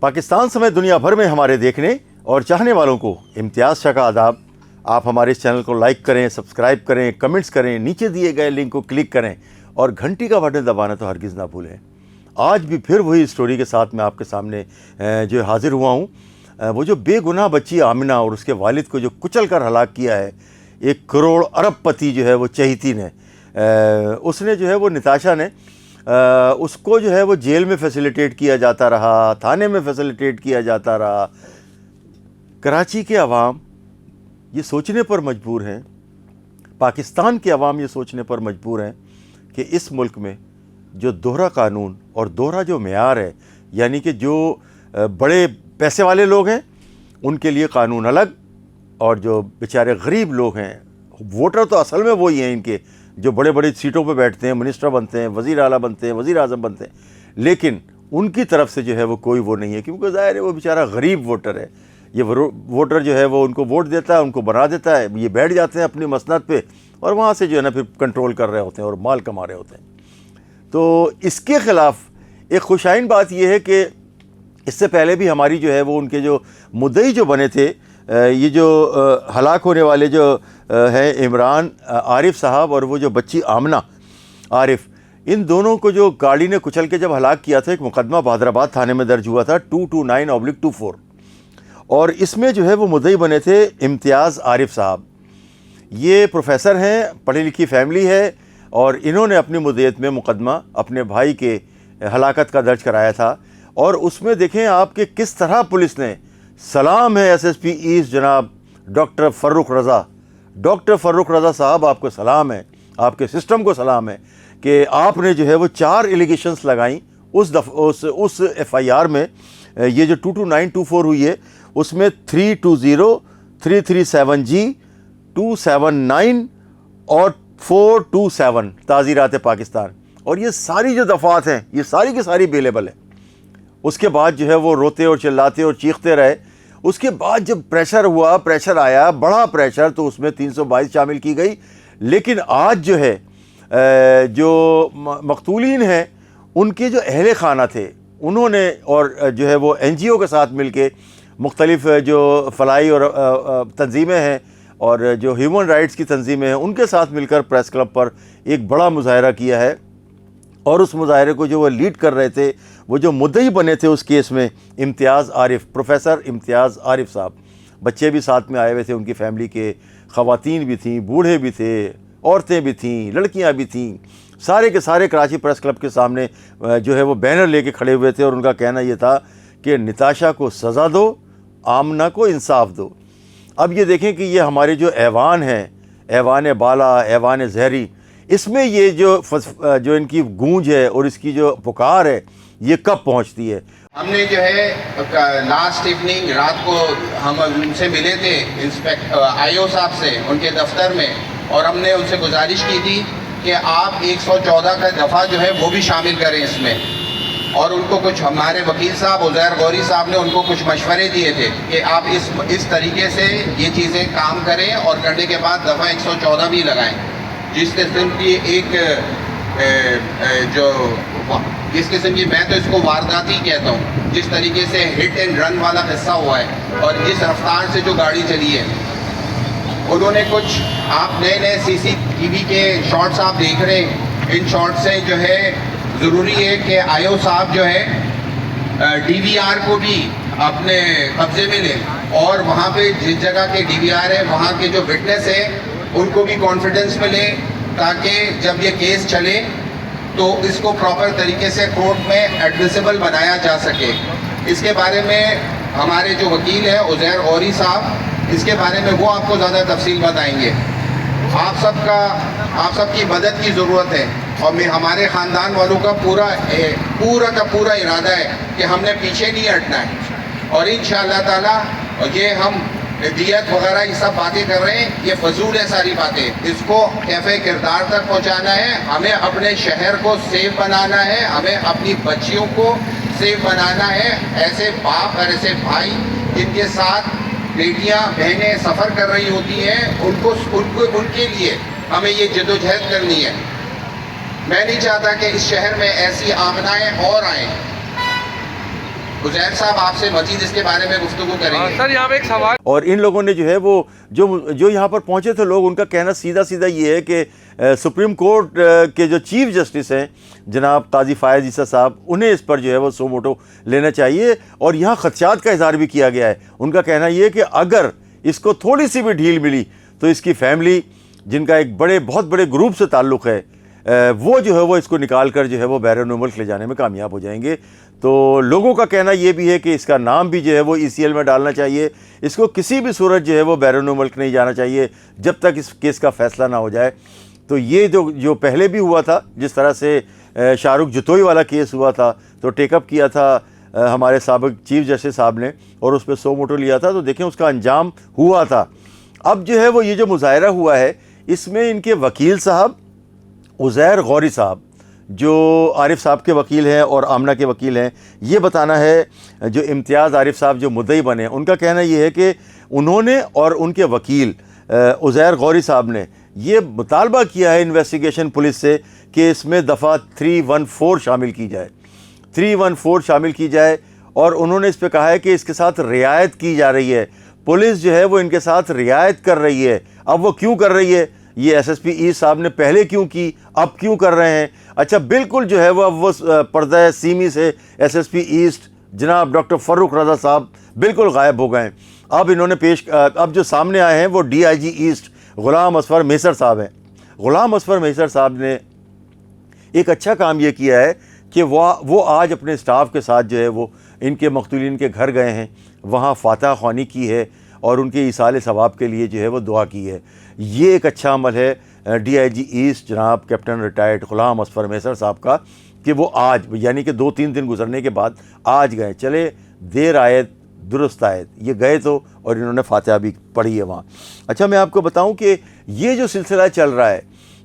पाकिस्तान समेत दुनिया भर में हमारे देखने और चाहने वालों को इम्तियाज़ शाह का आदाब। आप हमारे इस चैनल को लाइक करें, सब्सक्राइब करें, कमेंट्स करें, नीचे दिए गए लिंक को क्लिक करें और घंटी का बटन दबाना तो हरगिज़ ना भूलें। आज भी फिर वही स्टोरी के साथ मैं आपके सामने जो हाज़िर हुआ हूँ। वो जो बेगुनाह बच्ची आमिना और उसके वालिद को जो कुचल कर हलाक किया है 1 करोड़ अरबपति जो है वो चहीती ने, उसने जो है वो निताशा ने उसको जो है वो जेल में फैसिलिटेट किया जाता रहा, थाने में फैसिलिटेट किया जाता रहा। कराची के अवाम ये सोचने पर मजबूर हैं, पाकिस्तान के अवाम ये सोचने पर मजबूर हैं कि इस मुल्क में जो दोहरा कानून और दोहरा जो मेयार है, यानी कि जो बड़े पैसे वाले लोग हैं उनके लिए कानून अलग और जो बेचारे गरीब लोग हैं, वोटर तो असल में वही हैं इनके जो बड़े बड़े सीटों पे बैठते हैं, मिनिस्टर बनते हैं, वज़ीर आला बनते हैं, वज़ीर आज़म बनते हैं, लेकिन उनकी तरफ से जो है वो कोई वो नहीं है, क्योंकि ज़ाहिर है वो बेचारा गरीब वोटर है। ये वोटर जो है वो उनको वोट देता है, उनको बना देता है, ये बैठ जाते हैं अपनी मसनद पे और वहाँ से जो है ना फिर कंट्रोल कर रहे होते हैं और माल कमा रहे होते हैं। तो इसके ख़िलाफ़ एक खुशाइन बात यह है कि इससे पहले भी हमारी जो है वो उनके जो मुद्दई जो बने थे, ये जो हलाक होने वाले जो हैं इमरान आरिफ साहब और वो जो बच्ची आमना आरिफ, इन दोनों को जो गाड़ी ने कुचल के जब हलाक किया था, एक मुकदमा बहादराबाद थाने में दर्ज हुआ था 229/24 और इसमें जो है वो मुद्दई बने थे इम्तियाज़ आरिफ साहब। ये प्रोफेसर हैं, पढ़ी लिखी फैमिली है और इन्होंने अपनी मुद्दत में मुकदमा अपने भाई के हलाकत का दर्ज कराया था। और उसमें देखें आप कि किस तरह पुलिस ने, सलाम है SSP ईस्ट जनाब डॉक्टर फ़र्रुख रज़ा साहब, आपको सलाम है, आपके सिस्टम को सलाम है कि आपने जो है वो 4 एलिगेशंस लगाई उस FIR में। ये जो 22924 हुई है उसमें 320, 337G, 279 और 427 ताज़ीरात पाकिस्तान, और ये सारी जो दफ़ात हैं ये सारी की सारी अवेलेबल है। उसके बाद जो है वो रोते और चिल्लाते और चीखते रहे। उसके बाद जब प्रेशर आया, बड़ा प्रेशर, तो उसमें 322 शामिल की गई। लेकिन आज जो है जो मकतूलीन हैं उनके जो अहले खाना थे उन्होंने और जो है वो NGO के साथ मिलके मुख्तलिफ जो फलाई और तंजीमें हैं और जो ह्यूमन राइट्स की तंजीमें हैं उनके साथ मिलकर प्रेस क्लब पर एक बड़ा मुजाहरा किया है। और उस मुजाहरे को जो वो लीड कर रहे थे, वो जो मुद्दई बने थे उस केस में, इम्तियाज़ आरिफ, प्रोफेसर इम्तियाज़ आरिफ साहब। बच्चे भी साथ में आए हुए थे उनकी फैमिली के, ख़वातीन भी थीं, बूढ़े भी थे, औरतें भी थीं, लड़कियां भी थीं, सारे के सारे कराची प्रेस क्लब के सामने जो है वो बैनर लेके खड़े हुए थे और उनका कहना ये था कि निताशा को सज़ा दो, आमना को इंसाफ दो। अब ये देखें कि ये हमारे जो ऐवान हैं, ऐवान बाला, ऐवान जहरी, इसमें ये जो इनकी गूंज है और इसकी जो पुकार है ये कब पहुंचती है। हमने जो है लास्ट इवनिंग रात को हम उनसे मिले थे IO साहब से उनके दफ्तर में, और हमने उनसे गुजारिश की थी कि आप 114 का दफ़ा जो है वो भी शामिल करें इसमें। और उनको कुछ, हमारे वकील साहब उज़ैर गौरी साहब ने उनको कुछ मशवरे दिए थे कि आप इस तरीके से ये चीज़ें काम करें और करने के बाद दफ़ा 114 भी लगाएं। जिस किस्म की जिस किस्म की, मैं तो इसको वारदाती कहता हूँ, जिस तरीके से हिट एंड रन वाला किस्सा हुआ है और जिस रफ्तार से जो गाड़ी चली है, उन्होंने कुछ, आप नए CCTV के शॉट्स आप देख रहे हैं, इन शॉट से जो है ज़रूरी है कि IO साहब जो है DVR को भी अपने कब्जे में लें और वहाँ पे जिस जगह के DVR है वहाँ के जो विटनेस है उनको भी कॉन्फिडेंस मिले, ताकि जब ये केस चले तो इसको प्रॉपर तरीके से कोर्ट में एडमिसिबल बनाया जा सके। इसके बारे में हमारे जो वकील हैं उज़ैर गौरी साहब, इसके बारे में वो आपको ज़्यादा तफसील बताएंगे। आप सबकी मदद की ज़रूरत है और हमारे ख़ानदान वालों का पूरा इरादा है कि हमने पीछे नहीं हटना है। और इंशाअल्लाह ताला ये हम दियत वगैरह ये सब बातें कर रहे हैं, ये फजूल है सारी बातें, इसको कैफ़े किरदार तक पहुंचाना है। हमें अपने शहर को सेफ बनाना है, हमें अपनी बच्चियों को सेफ बनाना है। ऐसे बाप और ऐसे भाई जिनके साथ बेटियां बहनें सफ़र कर रही होती हैं, उनके लिए हमें ये जद्दोजहद करनी है। मैं नहीं चाहता कि इस शहर में ऐसी आमनाएं और आएँ। उजैर साहब आपसे मजीद इसके बारे में गुफ्तगू करेंगे। सर यहाँ पे एक सवाल और इन लोगों ने जो है वो जो यहाँ पर पहुँचे थे लोग, उनका कहना सीधा सीधा ये है कि सुप्रीम कोर्ट के जो चीफ जस्टिस हैं जनाब काजी फ़ायज़ ईसा साहब, उन्हें इस पर जो है वो सो मोटो लेना चाहिए। और यहाँ खदशात का इज़हार भी किया गया है। उनका कहना ये है कि अगर इसको थोड़ी सी भी ढील मिली तो इसकी फैमिली, जिनका एक बहुत बड़े ग्रुप से ताल्लुक़ है, वो जो है वो इसको निकाल कर जो है वो बैरून मुल्क ले जाने में कामयाब हो जाएंगे। तो लोगों का कहना ये भी है कि इसका नाम भी जो है वो ECL में डालना चाहिए। इसको किसी भी सूरत जो है वो बैरून मुल्क नहीं जाना चाहिए जब तक इस केस का फ़ैसला ना हो जाए। तो ये जो पहले भी हुआ था, जिस तरह से शाहरुख जतोई वाला केस हुआ था, तो टेकअप किया था हमारे साबिक़ चीफ जस्टिस साहब ने और उस पर सो मोटो लिया था, तो देखें उसका अंजाम हुआ था। अब जो है वो ये जो मुज़ाहरा हुआ है, इसमें इनके वकील साहब उज़ैर गौरी साहब, जो आरिफ साहब के वकील हैं और आमना के वकील हैं, ये बताना है जो इम्तियाज़ आरिफ साहब जो मुद्दई बने, उनका कहना ये है कि उन्होंने और उनके वकील उज़ैर गौरी साहब ने ये मुतालबा किया है इन्वेस्टिगेशन पुलिस से कि इसमें दफ़ा 314 शामिल की जाए, 314 शामिल की जाए। और उन्होंने इस पर कहा है कि इसके साथ रियायत की जा रही है, पुलिस जो है वो इनके साथ रियायत कर रही है। अब वो क्यों कर रही है, ये SSP ईस्ट साहब ने पहले क्यों की, अब क्यों कर रहे हैं? अच्छा, बिल्कुल जो है वो पर्दा सीमी से SSP ईस्ट जनाब डॉक्टर फ़र्रुख रज़ा साहब बिल्कुल गायब हो गए। अब इन्होंने अब जो सामने आए हैं वो DIG ईस्ट ग़ुलाम असफ़र मेसर साहब हैं। ग़ुलाम असफ़र मेसर साहब ने एक अच्छा काम ये किया है कि वो आज अपने स्टाफ के साथ जो है वो इनके मक़तूलीन के घर गए हैं, वहाँ फातह ख़्वानी की है और उनके इसाले सवाब के लिए जो है वो दुआ की है। ये एक अच्छा अमल है DIG ईस्ट जनाब कैप्टन रिटायर्ड ग़ुलाम असफ़र मेसर साहब का, कि वो आज यानी कि 2-3 दिन गुजरने के बाद आज गए। चले देर आयत दुरुस्त आयत, ये गए तो और इन्होंने फातिहा भी पढ़ी है वहाँ। अच्छा, मैं आपको बताऊँ कि ये जो सिलसिला चल रहा है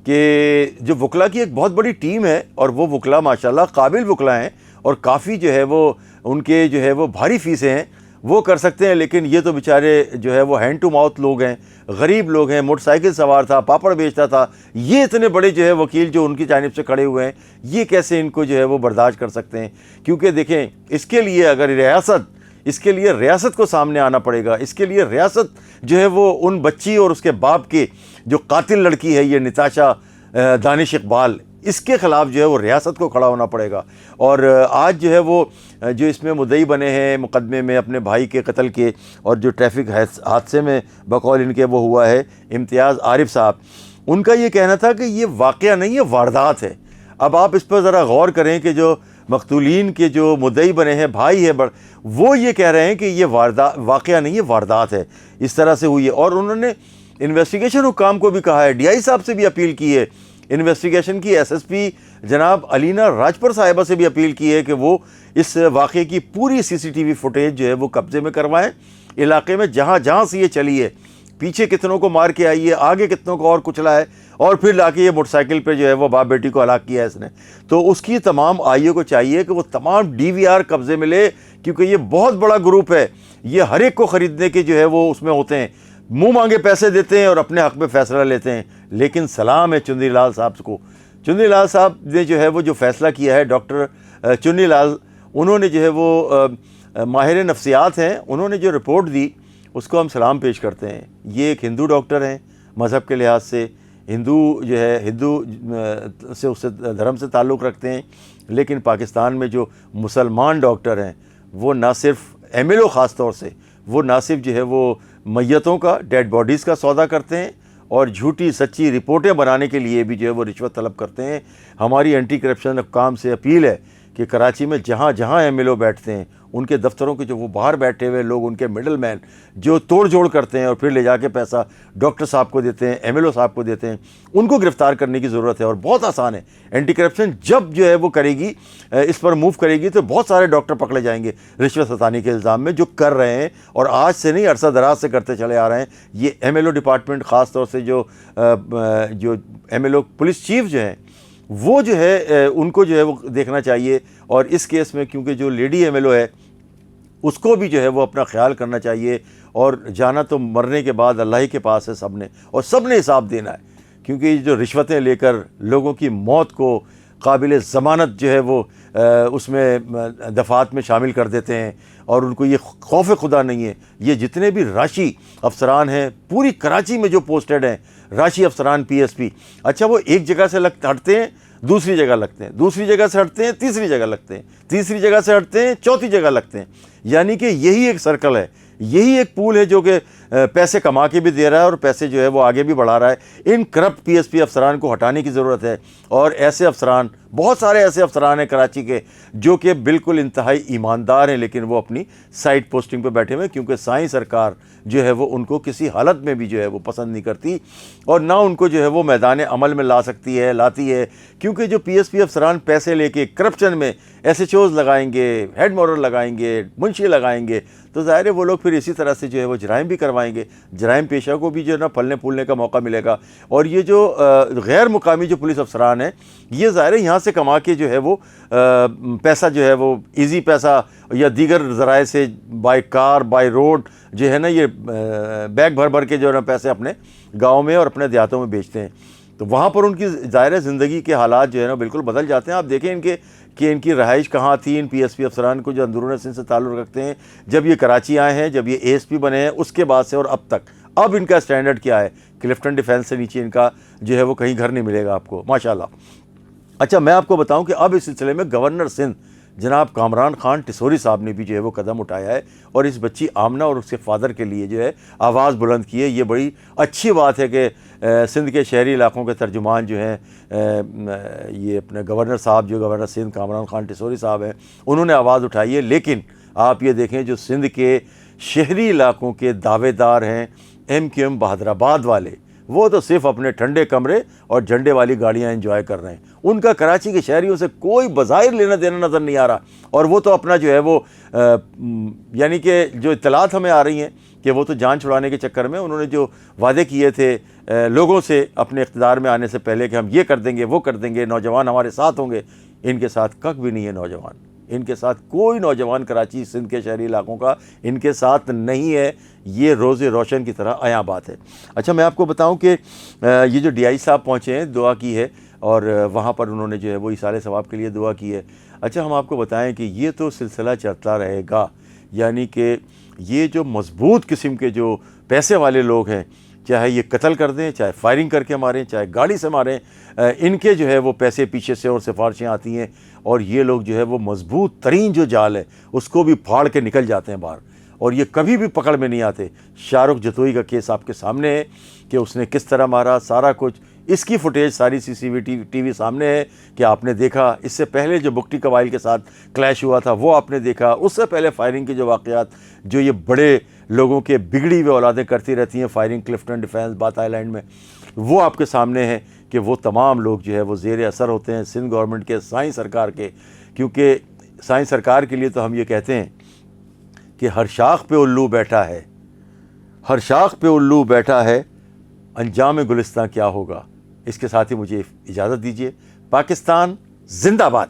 कि जो वकला की एक बहुत बड़ी टीम है और वो वकला माशाल्लाह काबिल वकला हैं और काफ़ी जो है वो उनके जो है वो भारी फ़ीसें हैं, वो कर सकते हैं। लेकिन ये तो बेचारे जो है वो हैंड टू माउथ लोग हैं, गरीब लोग हैं, मोटरसाइकिल सवार था, पापड़ बेचता था, ये इतने बड़े जो है वकील जो उनकी जानिब से खड़े हुए हैं, ये कैसे इनको जो है वो बर्दाश्त कर सकते हैं? क्योंकि देखें, इसके लिए अगर इसके लिए रियासत को सामने आना पड़ेगा। इसके लिए रियासत जो है वो उन बच्ची और उसके बाप के जो कातिल लड़की है ये निताशा दानिश इकबाल, इसके ख़िलाफ़ जो है वो रियासत को खड़ा होना पड़ेगा। और आज जो है वो जो इसमें मुद्दई बने हैं मुकदमे में अपने भाई के कत्ल के और जो ट्रैफिक हादसे में बकौल इनके वो हुआ है इम्तियाज़ आरिफ साहब, उनका ये कहना था कि ये वाक़या नहीं है, वारदात है। अब आप इस पर ज़रा गौर करें कि जो मक़तूलीन के जो मुद्दई बने हैं भाई है वो ये कह रहे हैं कि ये वाक़या नहीं है, वारदात है, इस तरह से हुई है। और उन्होंने इन्वेस्टिगेशन हुकाम को भी कहा है, DI साहब से भी अपील की है, इन्वेस्टिगेशन की SSP जनाब अलीना राजपर साहिबा से भी अपील की है कि वो इस वाक़े की पूरी CCTV फुटेज जो है वो कब्ज़े में करवाएं। इलाके में जहाँ जहाँ से ये चली है, पीछे कितनों को मार के आई है, आगे कितनों को और कुचला है, और फिर लाके ये मोटरसाइकिल पे जो है वो बाप बेटी को हलाक किया है इसने। तो उसकी तमाम आईओ को चाहिए कि वो तमाम DVR कब्ज़े में ले, क्योंकि ये बहुत बड़ा ग्रुप है, ये हर एक को ख़रीदने के जो है वो उसमें होते हैं, मुँह मांगे पैसे देते हैं और अपने हक़ में फ़ैसला लेते हैं। लेकिन सलाम है चुन्नी लाल साहब को, चुन्नी लाल साहब ने जो है वो जो फ़ैसला किया है, डॉक्टर चुन्नी लाल, उन्होंने जो है वो माहिर नफ्सियात हैं, उन्होंने जो रिपोर्ट दी उसको हम सलाम पेश करते हैं। ये एक हिंदू डॉक्टर हैं, मज़हब के लिहाज से हिंदू जो है हिंदू से उससे धर्म से ताल्लुक़ रखते हैं। लेकिन पाकिस्तान में जो मुसलमान डॉक्टर हैं वो ना सिर्फ MLO ख़ास तौर से वो ना सिर्फ जो है वो मैयतों का, डेड बॉडीज़ का सौदा करते हैं और झूठी सच्ची रिपोर्टें बनाने के लिए भी जो है वो रिश्वत तलब करते हैं। हमारी एंटी करप्शन हुक्काम से अपील है कि कराची में जहाँ जहाँ MLO बैठते हैं उनके दफ्तरों के जो वो बाहर बैठे हुए लोग, उनके मिडल मैन जो तोड़ जोड़ करते हैं और फिर ले जाके पैसा डॉक्टर साहब को देते हैं, MLO साहब को देते हैं, उनको गिरफ़्तार करने की ज़रूरत है। और बहुत आसान है, एंटी करप्शन जब जो है वो करेगी, इस पर मूव करेगी, तो बहुत सारे डॉक्टर पकड़े जाएंगे रिश्वत सतानी के इल्ज़ाम में, जो कर रहे हैं और आज से नहीं अरसा दराज से करते चले आ रहे हैं। ये MLO डिपार्टमेंट ख़ास तौर से जो MLO पुलिस चीफ जो हैं वो जो है उनको जो है वो देखना चाहिए। और इस केस में क्योंकि जो लेडी MLO है उसको भी जो है वो अपना ख्याल करना चाहिए। और जाना तो मरने के बाद अल्लाह ही के पास है सब ने, और सब ने हिसाब देना है। क्योंकि जो रिश्वतें लेकर लोगों की मौत को काबिल ज़मानत जो है वो اس میں دفعات میں شامل کر دیتے ہیں اور ان کو یہ خوف خدا نہیں ہے. یہ جتنے بھی راشی افسران ہیں پوری کراچی میں جو پوسٹڈ ہیں راشی افسران پی ایس پی, اچھا وہ ایک جگہ سے ہٹتے ہیں دوسری جگہ لگتے ہیں, دوسری جگہ سے ہٹتے ہیں تیسری جگہ لگتے ہیں, تیسری جگہ سے ہٹتے ہیں چوتھی جگہ لگتے ہیں. یعنی کہ یہی ایک سرکل ہے, یہی ایک پول ہے جو کہ پیسے کما کے بھی دے رہا ہے اور پیسے جو ہے وہ آگے بھی بڑھا رہا ہے. ان کرپٹ پی ایس پی افسران کو ہٹانے کی ضرورت ہے. اور ایسے افسران, بہت سارے ایسے افسران ہیں کراچی کے جو کہ بالکل انتہائی ایماندار ہیں, لیکن وہ اپنی سائٹ پوسٹنگ پہ بیٹھے ہوئے, کیونکہ سائیں سرکار جو ہے وہ ان کو کسی حالت میں بھی جو ہے وہ پسند نہیں کرتی اور نہ ان کو جو ہے وہ میدان عمل میں لاتی ہے. کیونکہ جو پی ایس پی افسران پیسے لے کے کرپشن میں ایس ایچ اوز لگائیں گے, ہیڈ مورر لگائیں گے, منشی لگائیں گے, تو ظاہر ہے وہ لوگ پھر اسی طرح سے جو ہے وہ جرائم بھی کروائیں گے. جرائم پیشہ کو بھی جو ہے نا پھلنے پھولنے کا موقع ملے گا. اور یہ جو غیر مقامی جو پولیس افسران ہیں یہ ظاہر ہے یہاں سے کما کے جو ہے وہ پیسہ جو ہے وہ ایزی پیسہ یا دیگر ذرائع سے بائی کار بائی روڈ جو ہے نا یہ بیگ بھر کے جو ہے نا پیسے اپنے گاؤں میں اور اپنے دیہاتوں میں بیچتے ہیں. تو وہاں پر ان کی ظاہر زندگی کے حالات جو ہے نا بالکل بدل جاتے ہیں. آپ دیکھیں ان کی رہائش کہاں تھی, ان پی ایس پی افسران کو جو اندرون سندھ سے تعلق رکھتے ہیں, جب یہ کراچی آئے ہیں, جب یہ اے ایس پی بنے ہیں, اس کے بعد سے اور اب تک اب ان کا اسٹینڈرڈ کیا ہے. کلفٹن ڈیفینس سے نیچے ان کا جو ہے وہ کہیں گھر نہیں ملے گا آپ کو ماشاءاللہ. اچھا میں آپ کو بتاؤں کہ اب اس سلسلے میں گورنر سندھ جناب کامران خان ٹسوری صاحب نے بھی جو ہے وہ قدم اٹھایا ہے اور اس بچی آمنہ اور اس کے فادر کے لیے جو ہے آواز بلند کی ہے. یہ بڑی اچھی بات ہے کہ سندھ کے شہری علاقوں کے ترجمان جو ہیں یہ اپنے گورنر صاحب جو گورنر سندھ کامران خان ٹسوری صاحب ہیں انہوں نے آواز اٹھائی ہے. لیکن آپ یہ دیکھیں جو سندھ کے شہری علاقوں کے دعوے دار ہیں ایم کیو ایم بہادرآباد والے, وہ تو صرف اپنے ٹھنڈے کمرے اور جھنڈے والی گاڑیاں انجوائے کر رہے ہیں. ان کا کراچی کے شہریوں سے کوئی بظاہر لینا دینا نظر نہیں آ رہا. اور وہ تو اپنا جو ہے وہ یعنی کہ جو اطلاعات ہمیں آ رہی ہیں کہ وہ تو جان چھڑانے کے چکر میں انہوں نے جو وعدے کیے تھے لوگوں سے اپنے اقتدار میں آنے سے پہلے کہ ہم یہ کر دیں گے وہ کر دیں گے, نوجوان ہمارے ساتھ ہوں گے, ان کے ساتھ کک بھی نہیں ہے نوجوان. ان کے ساتھ کوئی نوجوان کراچی سندھ کے شہری علاقوں کا ان کے ساتھ نہیں ہے. یہ روز روشن کی طرح عیاں بات ہے. اچھا میں آپ کو بتاؤں کہ یہ جو ڈی آئی صاحب پہنچے ہیں دعا کی ہے اور وہاں پر انہوں نے جو ہے وہ ایصال ثواب کے لیے دعا کی ہے. اچھا ہم آپ کو بتائیں کہ یہ تو سلسلہ چلتا رہے گا. یعنی کہ یہ جو مضبوط قسم کے جو پیسے والے لوگ ہیں, چاہے یہ قتل کر دیں, چاہے فائرنگ کر کے ماریں, چاہے گاڑی سے ماریں, ان کے جو ہے وہ پیسے پیچھے سے اور سفارشیں آتی ہیں اور یہ لوگ جو ہے وہ مضبوط ترین جو جال ہے اس کو بھی پھاڑ کے نکل جاتے ہیں باہر اور یہ کبھی بھی پکڑ میں نہیں آتے. شاہ رخ جتوئی کا کیس آپ کے سامنے ہے کہ اس نے کس طرح مارا, سارا کچھ اس کی فوٹیج ساری سی سی ٹی وی سامنے ہے کہ آپ نے دیکھا. اس سے پہلے جو بگٹی قبائل کے ساتھ کلیش ہوا تھا وہ آپ نے دیکھا. اس سے پہلے فائرنگ کے جو واقعات جو یہ بڑے لوگوں کے بگڑی ہوئے اولادیں کرتی رہتی ہیں فائرنگ کلفٹن ڈیفینس بات آئی لینڈ میں, وہ آپ کے سامنے ہے کہ وہ تمام لوگ جو ہے وہ زیر اثر ہوتے ہیں سندھ گورنمنٹ کے, سائیں سرکار کے. کیونکہ سائیں سرکار کے لیے تو ہم یہ کہتے ہیں کہ ہر شاخ پہ الو بیٹھا ہے, ہر شاخ پہ الو بیٹھا ہے, انجام گلستان کیا ہوگا. اس کے ساتھ ہی مجھے اجازت دیجیے. پاکستان زندہ باد.